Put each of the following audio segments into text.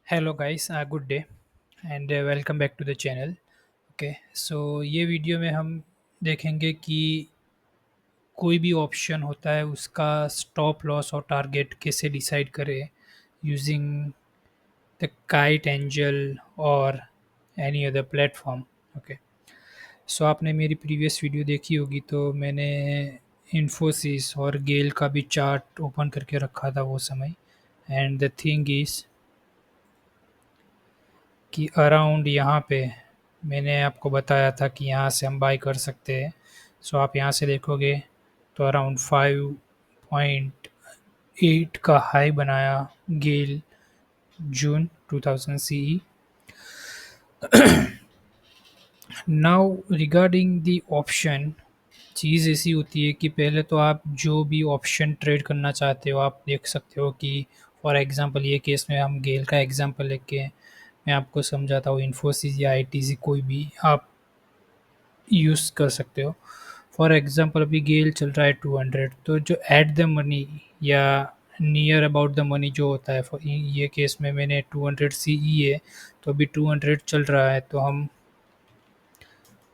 Hello guys, good day and welcome back to the channel. Okay, so ये video में हम देखेंगे कि कोई भी ऑप्शन होता है उसका स्टॉप लॉस और टारगेट कैसे डिसाइड करें यूजिंग द काइट एंजल और एनी अदर प्लेटफॉर्म। ओके, सो आपने मेरी प्रीवियस वीडियो देखी होगी, तो मैंने इन्फोसिस और गेल का भी चार्ट ओपन करके रखा था वो समय। एंड द थिंग इज़ कि अराउंड यहाँ पे मैंने आपको बताया था कि यहाँ से हम बाय कर सकते हैं। सो आप यहाँ से देखोगे तो अराउंड 5.8 का हाई बनाया गेल June 2000 CE. Now regarding the option, चीज़ ऐसी होती है कि पहले तो आप जो भी ऑप्शन ट्रेड करना चाहते हो आप देख सकते हो कि फॉर एग्जांपल ये केस में हम गेल का एग्जांपल लेके मैं आपको समझाता हूँ। इन्फोसिस या आईटीसी कोई भी आप यूज़ कर सकते हो। फॉर एग्जांपल अभी गेल चल रहा है 200, तो जो एट द मनी या नियर अबाउट द मनी जो होता है, ये केस में मैंने 200 सीई है, तो अभी 200 चल रहा है, तो हम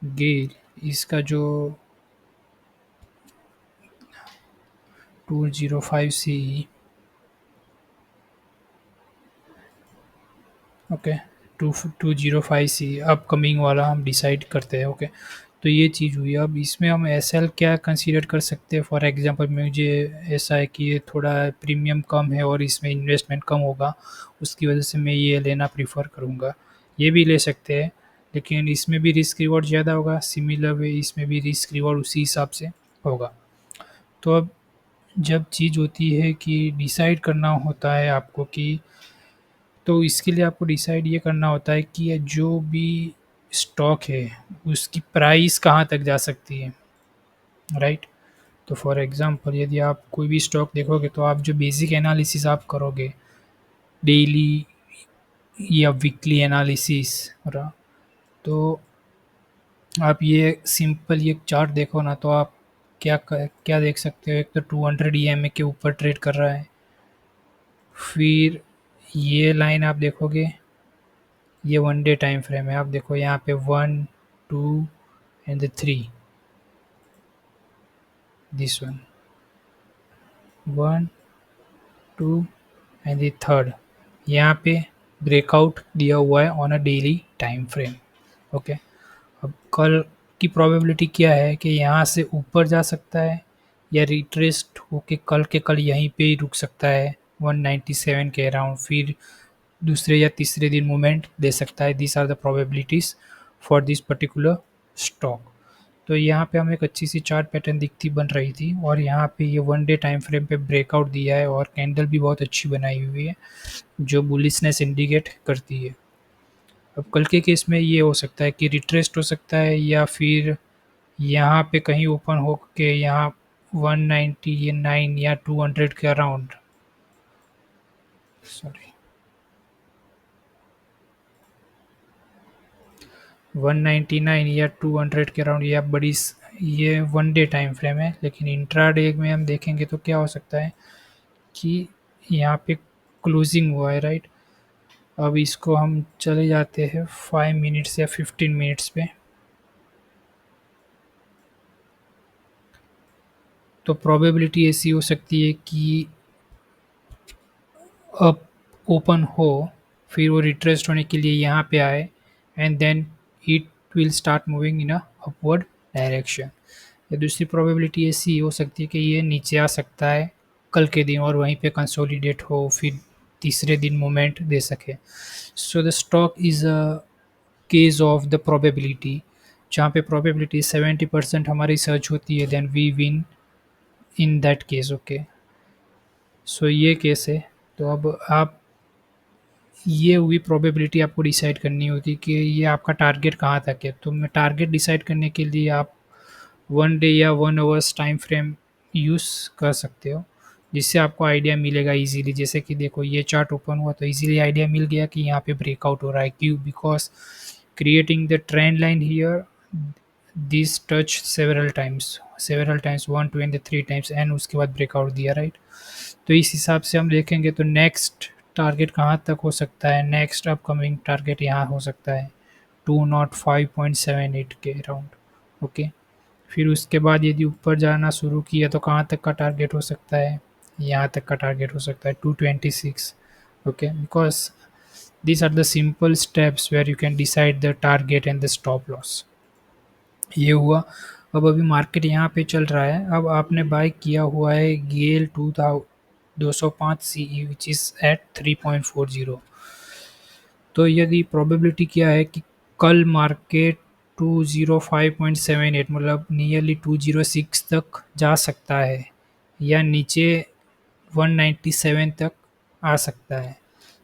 गेल इसका जो 205 सीई, ओके, 205 सी अपकमिंग वाला हम डिसाइड करते हैं। ओके, तो ये चीज़ हुई। अब इसमें हम एस एल क्या कंसीडर कर सकते हैं। फॉर एग्जांपल मुझे ऐसा है कि ये थोड़ा प्रीमियम कम है और इसमें इन्वेस्टमेंट कम होगा, उसकी वजह से मैं ये लेना प्रीफर करूँगा। ये भी ले सकते हैं, लेकिन इसमें भी रिस्क रिवॉर्ड ज़्यादा होगा। सिमिलर वे इसमें भी रिस्क रिवॉर्ड उसी हिसाब से होगा। तो अब जब चीज़ होती है कि डिसाइड करना होता है आपको कि, तो इसके लिए आपको डिसाइड ये करना होता है कि ये जो भी स्टॉक है उसकी प्राइस कहाँ तक जा सकती है, राइट। तो फॉर एग्जांपल यदि आप कोई भी स्टॉक देखोगे तो आप जो बेसिक एनालिसिस आप करोगे डेली या वीकली एनालिसिस, तो आप ये सिंपल ये चार्ट देखो ना, तो आप क्या देख सकते हो। एक तो 200 ईएमए के ऊपर ट्रेड कर रहा है। फिर ये लाइन आप देखोगे, ये वन डे टाइम फ्रेम है। आप देखो यहाँ पे 1, 2 and 3, this one, 1, 2 and the third, यहाँ पे ब्रेकआउट दिया हुआ है on a daily time frame. Okay, अब कल की प्रोबेबिलिटी क्या है कि यहाँ से ऊपर जा सकता है या रिट्रेस्ड होके कल के कल यहीं पे ही रुक सकता है 197 के अराउंड, फिर दूसरे या तीसरे दिन मूवमेंट दे सकता है। This are the probabilities for this particular stock. तो यहाँ पे हमें एक अच्छी सी चार्ट पैटर्न दिखती बन रही थी, और यहाँ पे ये वन डे टाइम फ्रेम पे ब्रेकआउट दिया है और कैंडल भी बहुत अच्छी बनाई हुई है जो बुलिशनेस इंडिकेट करती है। अब कल के केस में ये हो सकता है कि रिट्रेस्ट हो सकता है या फिर यहाँ पे कहीं ओपन हो के यहाँ 199 या 200 के अराउंड, सॉरी, 199 या 200 के अराउंड या ये वन डे टाइम फ्रेम है। लेकिन इंट्राडे में हम देखेंगे तो क्या हो सकता है कि यहाँ पे क्लोजिंग हुआ है, राइट। अब इसको हम चले जाते हैं 5 मिनट्स या 15 मिनट्स पे। तो प्रोबेबिलिटी ऐसी हो सकती है कि अप ओपन हो, फिर वो रिट्रेस्ट होने के लिए यहाँ पे आए, and then it will start moving in a upward direction. या दूसरी प्रोबेबिलिटी ऐसी हो सकती है कि ये नीचे आ सकता है कल के दिन और वहीं पे कंसोलिडेट हो, फिर तीसरे दिन मोमेंट दे सके। So the stock is a case of the probability, जहाँ पे प्रोबेबिलिटी 70% हमारी सर्च होती है, then we win in that case. Okay, so ये केस है। तो अब आप ये हुई प्रोबेबिलिटी आपको डिसाइड करनी होती कि ये आपका टारगेट कहाँ तक है। तो मैं टारगेट डिसाइड करने के लिए आप वन डे या 1 आवर्स टाइम फ्रेम यूज़ कर सकते हो, जिससे आपको आइडिया मिलेगा ईज़िली। जैसे कि देखो ये चार्ट ओपन हुआ तो ईज़िली आइडिया मिल गया कि यहाँ पे ब्रेकआउट हो रहा है। क्यों? Because creating the trend line here, this touch several times 1, 2 and 3 times, and उसके बाद ब्रेकआउट दिया, राइट। तो इस हिसाब से हम देखेंगे तो नेक्स्ट टारगेट कहाँ तक हो सकता है, नेक्स्ट अपकमिंग टारगेट यहाँ हो सकता है 205.78 के अराउंड। ओके, फिर उसके बाद यदि ऊपर जाना शुरू किया तो कहाँ तक का टारगेट हो सकता है, यहाँ तक का टारगेट हो सकता है 226। Okay, because these are the simple steps where you can decide the target and the stop loss। ये हुआ। अब अभी मार्केट यहाँ पे चल रहा है, अब आपने बाय किया हुआ है गेल 2205 CE विच इज़ एट 3.40। तो यदि प्रोबेबिलिटी क्या है कि कल मार्केट 205.78 मतलब नियरली 206 तक जा सकता है या नीचे 197 तक आ सकता है।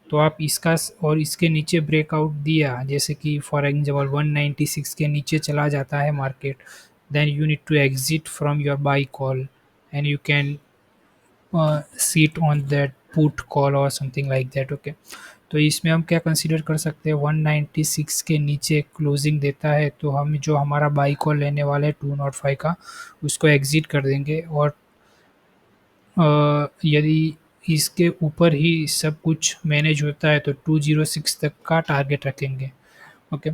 तो आप इसका और इसके नीचे ब्रेकआउट दिया, जैसे कि फॉर एग्जांपल 196 के नीचे चला जाता है market, then you need to exit from your buy call and you can sit on that put call और समथिंग लाइक दैट। ओके, तो इसमें हम क्या कंसीडर कर सकते हैं, 196 के नीचे क्लोजिंग देता है तो हम जो हमारा बाई कॉल लेने वाला है 205 का, उसको एग्जिट कर देंगे। और यदि इसके ऊपर ही सब कुछ मैनेज होता है तो 206 तक का टारगेट रखेंगे। ओके,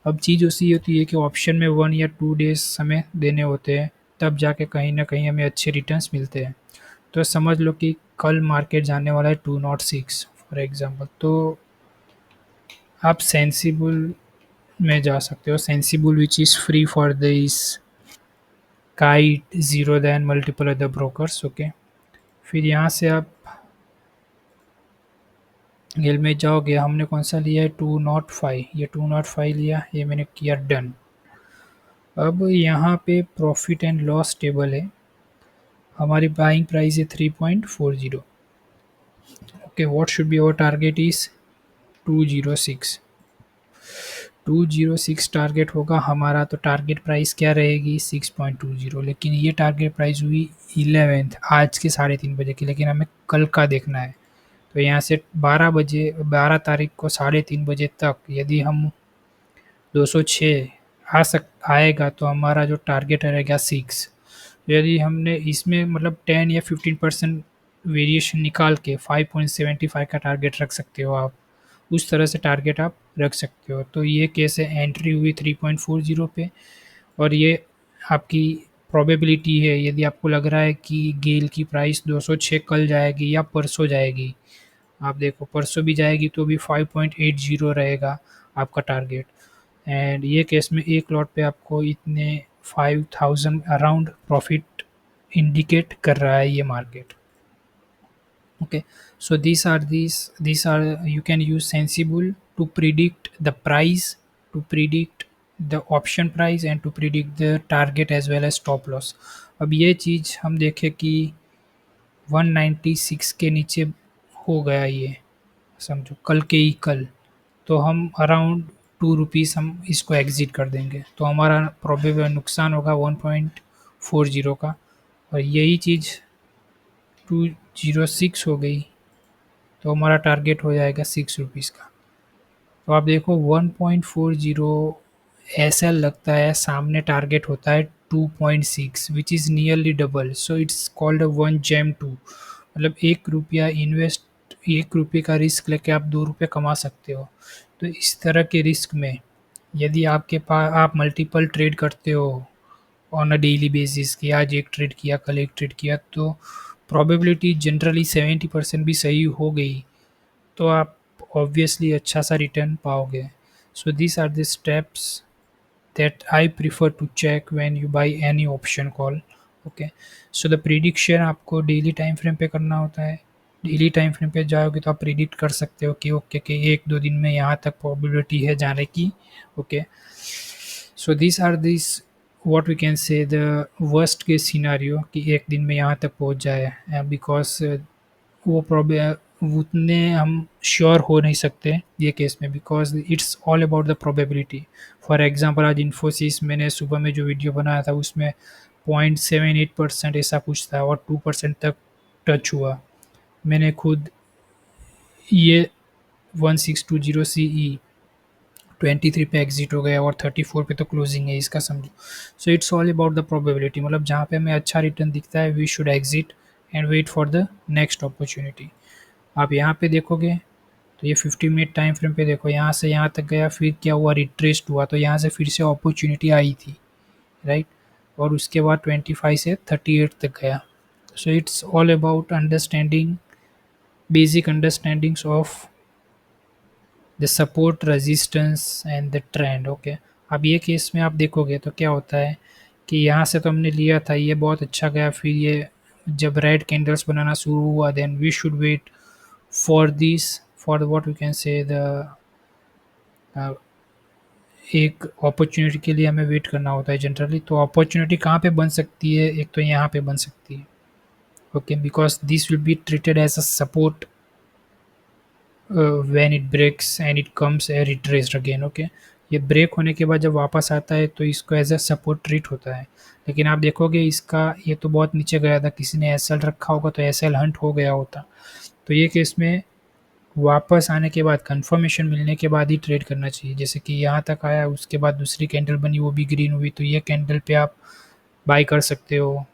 अब चीज़ उसी होती है कि ऑप्शन में 1 या 2 डेज़ हमें देने होते हैं, तब जाके कहीं न कहीं हमें अच्छे रिटर्न्स मिलते हैं। तो समझ लो कि कल मार्केट जाने वाला है 206 फॉर एग्ज़ाम्पल, तो आप सेंसिबल में जा सकते हो, Sensibull which is free for this Kite, zero then multiple other brokers. Okay, फिर यहाँ से आप गेल में जाओगे, हमने कौन सा लिया है 205, ये 205 लिया, ये मैंने किया डन। अब यहाँ पे प्रॉफिट एंड लॉस टेबल है, हमारी बाइंग प्राइस है 3.40। Okay, what should be our target is 206। 206 target होगा हमारा, तो टारगेट प्राइस क्या रहेगी 6.20, लेकिन ये टारगेट प्राइस हुई 11th आज के 3:30 बजे की, लेकिन हमें कल का देखना है। तो यहाँ से 12 बजे, 12 तारीख को 3:30 बजे तक यदि हम 206 आएगा तो हमारा जो टारगेट रहेगा 6। यदि हमने इसमें मतलब 10 या 15% वेरिएशन निकाल के 5.75 का टारगेट रख सकते हो आप, उस तरह से टारगेट आप रख सकते हो। तो ये केस है, एंट्री हुई 3.40 पे, और ये आपकी प्रोबेबिलिटी है। यदि आपको लग रहा है कि गेल की प्राइस 206 कल जाएगी या परसों जाएगी, आप देखो परसों भी जाएगी तो भी 5.80 रहेगा आपका टारगेट। एंड ये केस में एक लॉट पे आपको इतने 5000 अराउंड प्रॉफिट इंडिकेट कर रहा है ये market. Okay, so these are you can use sensible to predict the price, to predict the option price and to predict the target as well as stop loss। अब ये चीज़ हम देखें कि 196 के नीचे हो गया ये, समझो कल के ही कल, तो हम अराउंड 2 रुपीज़ हम इसको एग्जिट कर देंगे, तो हमारा प्रोबेबल नुकसान होगा 1.40 का। और यही चीज़ 206 हो गई तो हमारा टारगेट हो जाएगा 6 रुपीज़ का। तो आप देखो 1.40 ऐसा लगता है, सामने टारगेट होता है 2.6 which is nearly double, so it's called a 1 Gem 2। मतलब 1 रुपया इन्वेस्ट, 1 रुपये का रिस्क लेके आप 2 रुपये कमा सकते हो। तो इस तरह के रिस्क में यदि आपके पास आप मल्टीपल ट्रेड करते हो ऑन अ डेली बेसिस कि आज एक ट्रेड किया कल एक ट्रेड किया, तो प्रोबेबिलिटी जनरली 70% भी सही हो गई तो आप ऑब्वियसली अच्छा सा रिटर्न पाओगे। So this are the steps that I prefer to check when you buy any option call. Okay, so the prediction आपको डेली टाइम फ्रेम पे करना होता है। डेली टाइम फ्रेम पे जाओगे तो आप प्रिडिक्ट कर सकते हो कि ओके कि 1-2 दिन में यहाँ तक प्रोबेबिलिटी है जाने की। Okay, so this are this what we can say the worst case scenario कि एक दिन में यहाँ तक पहुँच जाए, बिकॉज वो उतने हम श्योर हो नहीं सकते ये केस में, because it's all about the probability. For example आज इन्फोसिस मैंने सुबह में जो वीडियो बनाया था उसमें 0.78% ऐसा कुछ था और 2% तक टच हुआ। मैंने खुद ये 1620 CE 23 पे एग्जिट हो गया और 34 पे तो क्लोजिंग है इसका, समझो। So it's all about the probability, मतलब जहाँ पे हमें अच्छा रिटर्न दिखता है we should exit and wait for the next opportunity. आप यहाँ पे देखोगे तो ये 50 मिनट टाइम फ्रेम पे देखो, यहाँ से यहाँ तक गया, फिर क्या हुआ, रिट्रेस्ड हुआ, तो यहाँ से फिर से अपॉर्चुनिटी आई थी, राइट। और उसके बाद 25 से 38 तक गया। सो it's all about understanding, basic understandings of the support, resistance and the trend. Okay, अब ये केस में आप देखोगे तो क्या होता है कि यहाँ से तो हमने लिया था, ये बहुत अच्छा गया, फिर ये जब रेड कैंडल्स बनाना शुरू हुआ, then we should wait for this, for what we can say the एक अपॉर्चुनिटी के लिए हमें वेट करना होता है जनरली। तो अपॉर्चुनिटी कहाँ पे बन सकती है, एक तो यहाँ पे बन सकती है, okay, because this will be treated as a support when it breaks and it comes a retraced again. Okay, ये ब्रेक होने के बाद जब वापस आता है तो इसको एज अ सपोर्ट ट्रीट होता है। लेकिन आप देखोगे इसका ये तो बहुत नीचे गया था, किसी ने एस एल रखा होगा तो एस एल हंट हो गया होता। तो ये केस में वापस आने के बाद, कंफर्मेशन मिलने के बाद ही ट्रेड करना चाहिए। जैसे कि यहाँ तक आया, उसके बाद दूसरी कैंडल बनी, वो भी ग्रीन हुई, तो ये कैंडल पे आप बाय कर सकते हो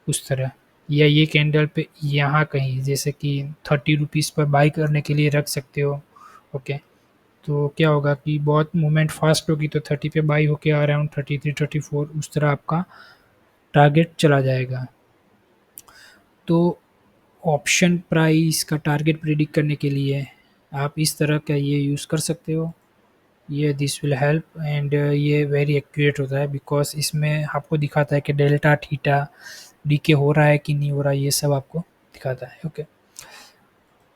उस तरह। या ये कैंडल पे यहाँ कहीं जैसे कि 30 रुपीज़ पर बाय करने के लिए रख सकते हो। ओके, तो क्या होगा कि बहुत मूवमेंट फास्ट होगी तो 30 पे बाई होके अराउंड 33 34 उस तरह आपका टारगेट चला जाएगा। तो ऑप्शन प्राइस का टारगेट प्रिडिक्ट करने के लिए आप इस तरह का ये यूज़ कर सकते हो। ये दिस विल हेल्प एंड ये वेरी एक्यूरेट होता है, बिकॉज इसमें आपको दिखाता है कि डेल्टा थीटा डीके हो रहा है कि नहीं हो रहा है, ये सब आपको दिखाता है। Okay,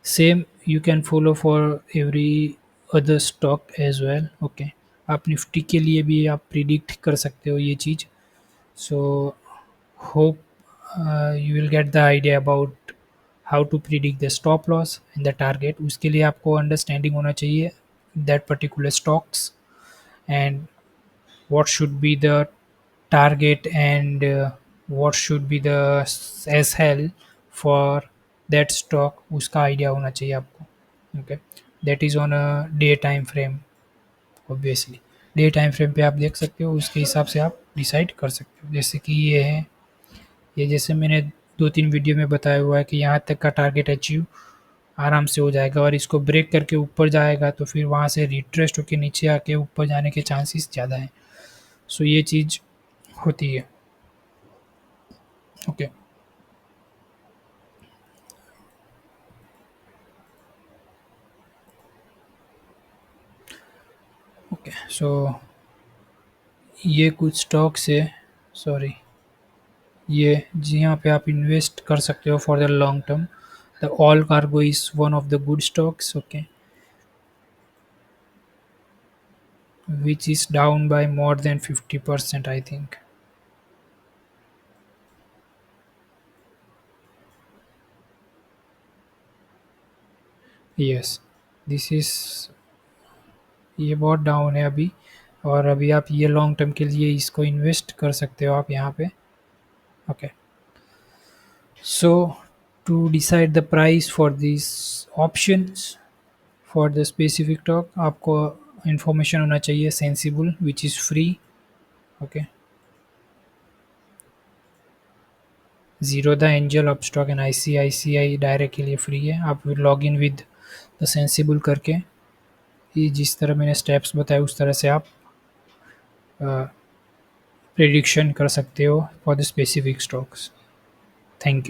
same you can follow for every other stock as well. Okay, आप निफ्टी के लिए भी आप प्रिडिक्ट कर सकते हो ये चीज़। So hope you will get the idea about how to predict the stop loss and the target। उसके लिए आपको अंडरस्टैंडिंग होना चाहिए that particular stocks and what should be the target and what should be the SL for that stock, उसका idea होना चाहिए आपको। Okay, that is on a day time frame. Obviously day time frame पे आप देख सकते हो, उसके हिसाब से आप डिसाइड कर सकते हो। जैसे कि ये है, ये जैसे मैंने 2-3 वीडियो में बताया हुआ है कि यहाँ तक का टारगेट अचीव आराम से हो जाएगा, और इसको ब्रेक करके ऊपर जाएगा तो फिर वहाँ से रिट्रेस्ट होकर नीचे आके ऊपर जाने के चांसेस ज़्यादा हैं। सो ये चीज़ होती है। ओके, ओके, सो ये कुछ स्टॉक्स है, सॉरी, ये यहाँ पे आप इन्वेस्ट कर सकते हो for the long term. The all cargo is one of the good stocks, okay, which is down by more than 50%, I think। Yes, this is, ये बहुत डाउन है अभी, और अभी आप ये लॉन्ग टर्म के लिए इसको इन्वेस्ट कर सकते हो आप यहाँ पे। Okay, so to decide the price for this options for the specific stock, आपको इंफॉर्मेशन होना चाहिए Sensibull which is free. Okay, zero the Angel Upstox and ICICI Direct के लिए फ्री है। आप log in with the Sensibull करके, ये जिस तरह मैंने स्टेप्स बताए उस तरह से आप प्रेडिक्शन कर सकते हो for the specific stocks. Thank you.